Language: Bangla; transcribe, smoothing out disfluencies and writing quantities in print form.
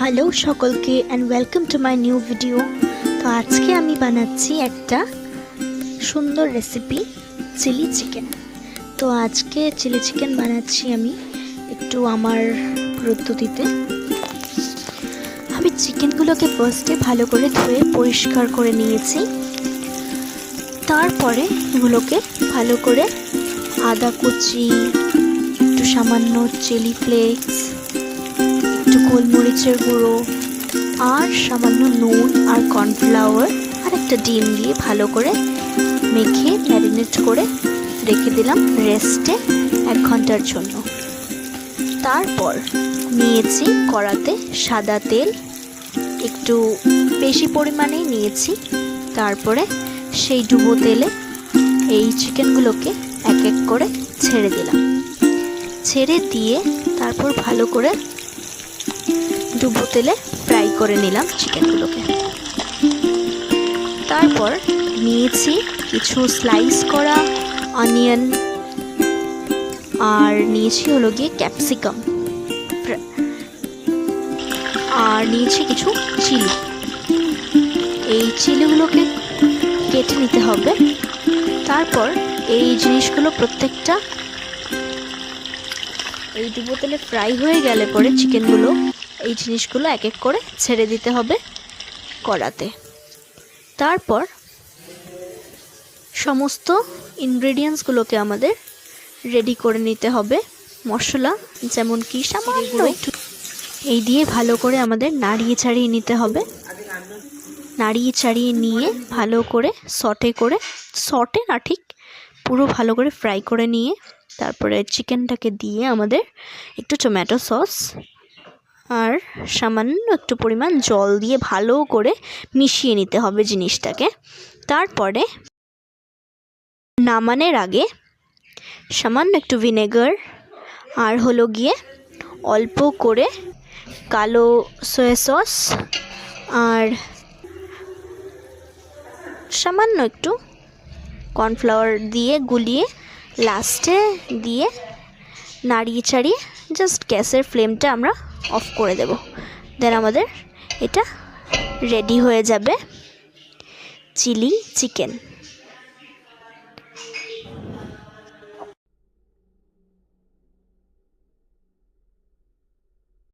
হ্যালো সকলকে and welcome to my new video. তো আজকে আমি বানাচ্ছি একটা সুন্দর রেসিপি, চিলি চিকেন। তো আজকে চিলি চিকেন বানাচ্ছি আমি একটু আমার পদ্ধতিতে। আমি চিকেনগুলোকে ফার্স্টে ভালো করে ধুয়ে পরিষ্কার করে নিয়েছি। তারপরে এগুলোকে ভালো করে আদা কুচি, একটু সামান্য চিলি ফ্লেক্স, একটু গোলমরিচের গুঁড়ো আর সামান্য নুন আর কর্নফ্লাওয়ার আর একটা ডিম দিয়ে ভালো করে মেখে ম্যারিনেট করে রেখে দিলাম রেস্টে 1 ঘন্টার জন্য। তারপর নিয়েছি কড়াতে সাদা তেল, একটু বেশি পরিমাণেই নিয়েছি। তারপরে সেই ডুবো তেলে এই চিকেনগুলোকে এক এক করে ছেড়ে দিলাম। ছেড়ে দিয়ে তারপর ভালো করে ডুবো তেলে ফ্রাই করে নিলাম চিকেনগুলোকে। তারপর নিয়েছি কিছু স্লাইস করা অনিয়ন আর নিয়েছি হলো গিয়ে ক্যাপসিকাম আর নিয়েছি কিছু চিলি। এই চিলিগুলোকে কেটে নিতে হবে। তারপর এই জিনিসগুলো প্রত্যেকটা এই ডুবো তেলে ফ্রাই হয়ে গেলে পরে চিকেনগুলো এই জিনিসগুলো এক এক করে ছেড়ে দিতে হবে কড়াতে। তারপর সমস্ত ইনগ্রেডিয়েন্টসগুলোকে আমাদের রেডি করে নিতে হবে। মশলা যেমন কি সামান্য একটু এই দিয়ে ভালো করে আমাদের নাড়িয়ে চাড়িয়ে নিতে হবে। নাড়িয়ে চাড়িয়ে নিয়ে ভালো করে সটে না ঠিক পুরো ভালো করে ফ্রাই করে নিয়ে তারপরে চিকেনটাকে দিয়ে আমাদের একটু টমেটো সস আর সামান্য একটু পরিমাণ জল দিয়ে ভালো করে মিশিয়ে নিতে হবে জিনিসটাকে। তারপরে নামানোর আগে সামান্য একটু ভিনেগার আর হলো গিয়ে অল্প করে কালো সয়া সস আর সামান্য একটু কর্নফ্লাওয়ার দিয়ে গুলিয়ে লাস্টে দিয়ে নাড়িয়ে চাড়িয়ে জাস্ট গ্যাসের ফ্লেমটা আমরা অফ করে দেব। দেন আমাদের এটা রেডি হয়ে যাবে চিলি চিকেন।